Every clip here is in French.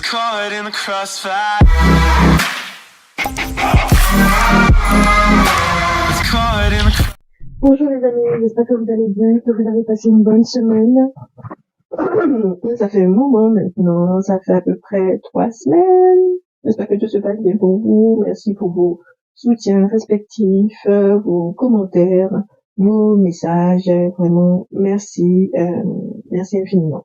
caught in the crossfire. Was caught in the Bonjour les amis, j'espère que vous allez bien, que vous avez passé une bonne semaine. Ça fait un moment maintenant, ça fait à peu près 3 semaines. J'espère que tout se passe bien pour vous. Merci pour vos soutiens respectifs, vos commentaires, vos messages. Vraiment, merci, merci infiniment.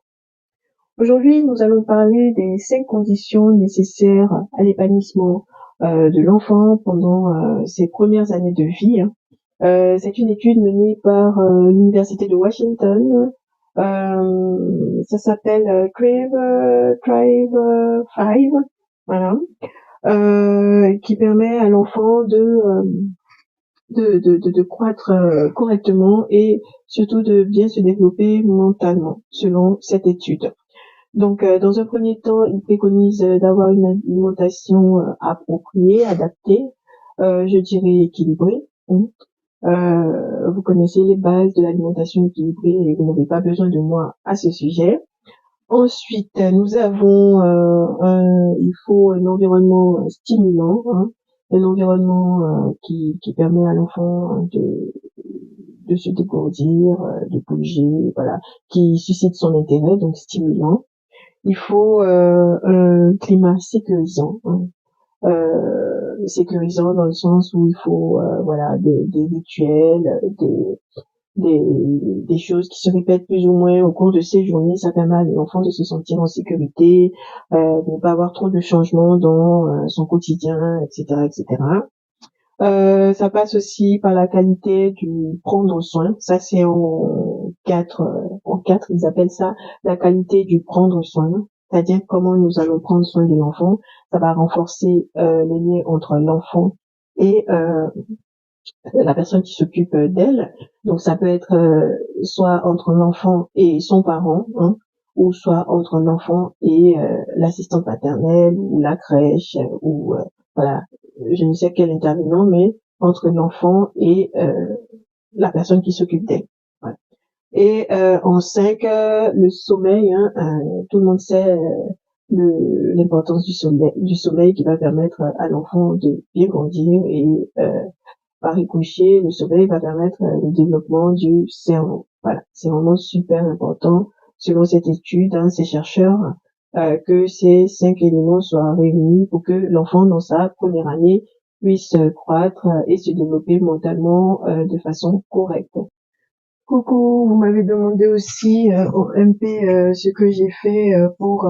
Aujourd'hui, nous allons parler des 5 conditions nécessaires à l'épanouissement de l'enfant pendant ses premières années de vie. C'est une étude menée par l'Université de Washington. Ça s'appelle Crave 5, voilà, qui permet à l'enfant de croître correctement et surtout de bien se développer mentalement, selon cette étude. Donc, dans un premier temps, il préconise d'avoir une alimentation appropriée, adaptée, je dirais équilibrée. Vous connaissez les bases de l'alimentation équilibrée et vous n'avez pas besoin de moi à ce sujet. Ensuite, nous avons, il faut un environnement stimulant, un environnement qui permet à l'enfant de se dégourdir, de bouger, voilà, qui suscite son intérêt, donc stimulant. Il faut un climat sécurisant, sécurisant dans le sens où il faut voilà des rituels, des choses qui se répètent plus ou moins au cours de ces journées. Ça permet à l'enfant de se sentir en sécurité, de ne pas avoir trop de changements dans son quotidien, etc., etc. Ça passe aussi par la qualité du prendre soin. Ça, c'est en quatre, ils appellent ça la qualité du prendre soin. C'est-à-dire comment nous allons prendre soin de l'enfant. Ça va renforcer les liens entre l'enfant et la personne qui s'occupe d'elle. Donc, ça peut être soit entre l'enfant et son parent, ou soit entre l'enfant et l'assistante maternelle ou la crèche ou voilà, je ne sais quel intervenant, mais entre l'enfant et la personne qui s'occupe d'elle. Voilà. Et en 5, le sommeil, tout le monde sait l'importance du sommeil qui va permettre à l'enfant de bien grandir et par ricochet, le sommeil va permettre le développement du cerveau. Voilà, c'est vraiment super important selon cette étude, ces chercheurs, que ces 5 éléments soient réunis pour que l'enfant dans sa première année puisse croître et se développer mentalement de façon correcte. Coucou, vous m'avez demandé aussi en MP ce que j'ai fait pour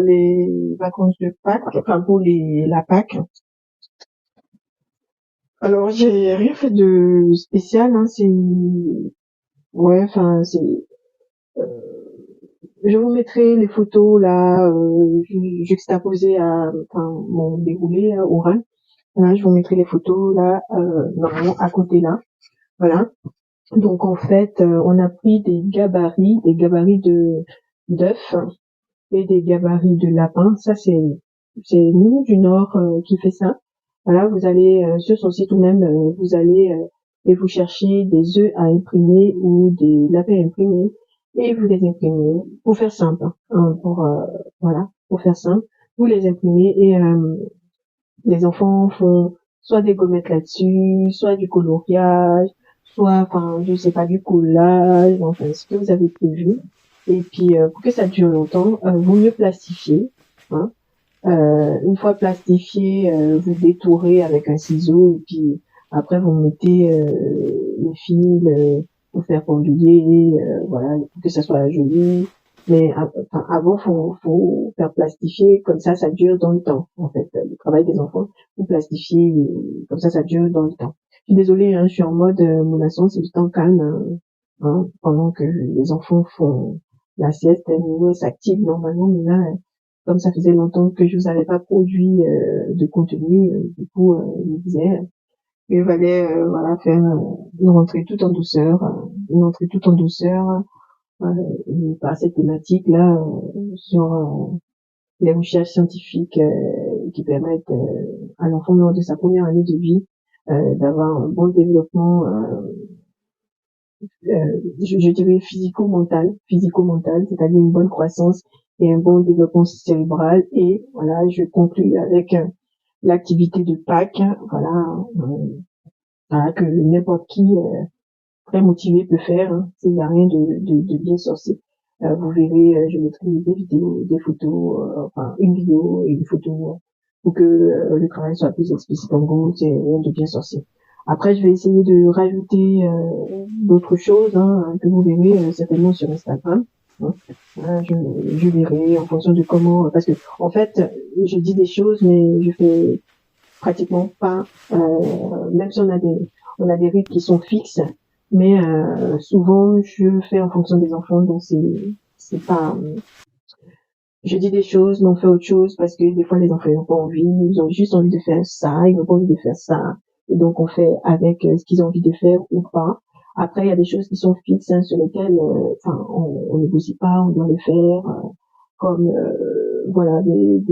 les vacances de Pâques, enfin pour la Pâques. Alors j'ai rien fait de spécial, je vous mettrai les photos là juxtaposées à mon déroulé oral. Voilà, je vous mettrai les photos là normalement à côté là. Voilà. Donc en fait, on a pris des gabarits de d'œufs et des gabarits de lapin. Ça c'est nous du Nord qui fait ça. Voilà, vous allez sur son site ou même vous allez et vous cherchez des œufs à imprimer ou des lapins imprimés et vous les imprimez pour faire simple, pour faire simple, vous les imprimez et les enfants font soit des gommettes là-dessus, soit du coloriage, soit je sais pas, du collage, enfin ce que vous avez prévu. Et puis pour que ça dure longtemps, vaut mieux plastifier, une fois plastifié, vous détourez avec un ciseau et puis après vous mettez les fils pour faire pendouiller, voilà, pour que ça soit joli. Mais avant, faut faire plastifier, comme ça dure dans le temps. En fait, le travail des enfants, vous plastifiez, comme ça dure dans le temps. Je suis désolée, je suis en mode mollasson, c'est du temps calme, pendant que les enfants font la sieste, nous s'active normalement, mais là, comme ça faisait longtemps que je vous avais pas produit de contenu, du coup, je me disais, il fallait faire une rentrée tout en douceur, par cette thématique là sur les recherches scientifiques qui permettent à l'enfant lors de sa première année de vie d'avoir un bon développement, je dirais physico-mental, c'est-à-dire une bonne croissance et un bon développement cérébral. Et voilà, je conclue avec l'activité de Pâques, voilà, que n'importe qui très motivé peut faire, hein, s'il n'y a rien de bien sorcier. Vous verrez, je mettrai des vidéos, des photos, enfin une vidéo et une photo pour que le travail soit plus explicite. En gros, c'est rien de bien sorcier. Après, je vais essayer de rajouter d'autres choses que vous verrez certainement sur Instagram. Hein. Voilà, je verrai en fonction de comment, parce que en fait, je dis des choses, mais je fais pratiquement pas, même si on a des rythmes qui sont fixes, mais souvent je fais en fonction des enfants, donc c'est pas, je dis des choses, mais on fait autre chose parce que des fois les enfants n'ont pas envie, ils ont juste envie de faire ça, ils n'ont pas envie de faire ça, et donc on fait avec ce qu'ils ont envie de faire ou pas. Après, il y a des choses qui sont fixes sur lesquelles, on négocie pas, on doit les faire, comme voilà des,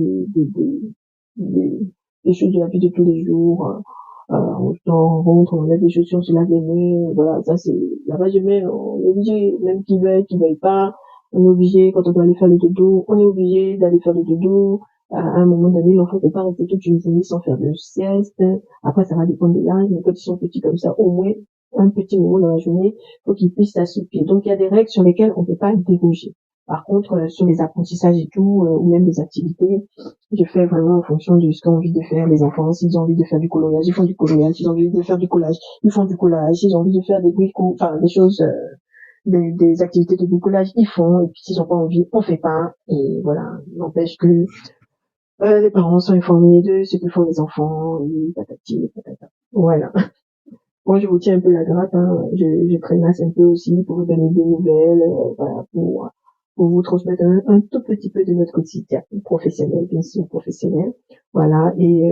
des choses de la vie de tous les jours. On rentre, on enlève les chaussures, on se lave les mains, voilà, ça c'est lavage de mains, on est obligé, même qu'ils veuillent pas, on est obligé, quand on doit aller faire le dodo, on est obligé d'aller faire le dodo. À un moment donné, l'enfant peut pas rester toute une journée sans faire de sieste. Après, ça va dépendre de l'âge, mais quand ils sont petits comme ça, au moins un petit moment dans la journée, faut qu'ils puissent s'assoupir. Donc, il y a des règles sur lesquelles on peut pas déroger. Par contre, sur les apprentissages et tout, ou même les activités, je fais vraiment en fonction de ce qu'ont envie de faire les enfants. S'ils ont envie de faire du coloriage, ils font du coloriage. S'ils ont envie de faire du collage, ils font du collage. S'ils ont envie de faire des bricots, enfin, des choses, des activités de bricolage, ils font. Et puis, s'ils ont pas envie, on fait pas. Et voilà. N'empêche que, les parents sont informés de ce que font les enfants, et patati, patata. Voilà. Moi, je vous tiens un peu la grappe, hein. Je traînasse un peu aussi pour vous donner des nouvelles, voilà, pour vous transmettre un tout petit peu de notre quotidien professionnel, bien sûr, professionnel. Voilà. Et,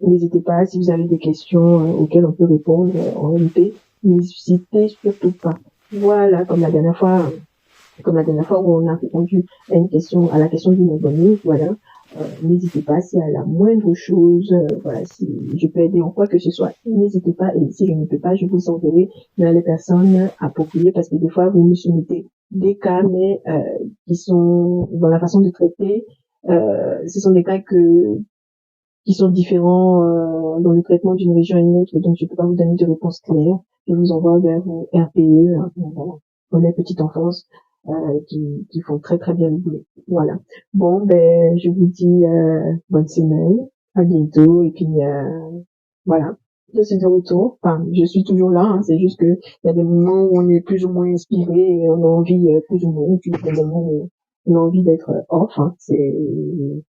n'hésitez pas, si vous avez des questions auxquelles on peut répondre en MP, n'hésitez surtout pas. Voilà, comme la dernière fois où on a répondu à une question, à la question d'une abonnée, voilà. N'hésitez pas, si à la moindre chose, voilà, si je peux aider en quoi que ce soit, n'hésitez pas, et si je ne peux pas, je vous enverrai vers les personnes appropriées, parce que des fois, vous me soumettez des cas, mais qui sont dans la façon de traiter, ce sont des cas qui sont différents dans le traitement d'une région à une autre, donc je peux pas vous donner de réponse claire. Je vous envoie vers RPE, hein, voilà, pour les petites enfances qui font très très bien le boulot. Voilà. Bon, ben je vous dis bonne semaine, à bientôt, et puis voilà. Je suis de retour. Enfin, je suis toujours là. Hein, c'est juste que il y a des moments où on est plus ou moins inspiré, et on a envie plus ou moins, et puis il y a des moments où on a envie d'être off. Hein, c'est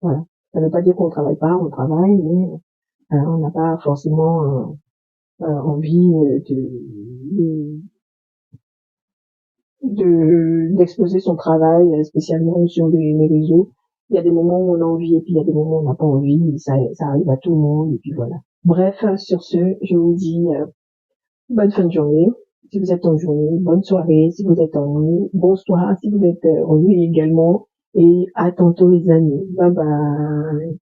voilà. Ça ne veut pas dire qu'on travaille pas, on travaille, mais on n'a pas forcément envie d'exposer son travail, spécialement sur les réseaux. Il y a des moments où on a envie et puis il y a des moments où on n'a pas envie. Ça arrive à tout le monde et puis voilà. Bref, sur ce, je vous dis bonne fin de journée. Si vous êtes en journée, bonne soirée. Si vous êtes en nuit, bonsoir. Si vous êtes en nuit également. Et à tantôt les amis. Bye bye.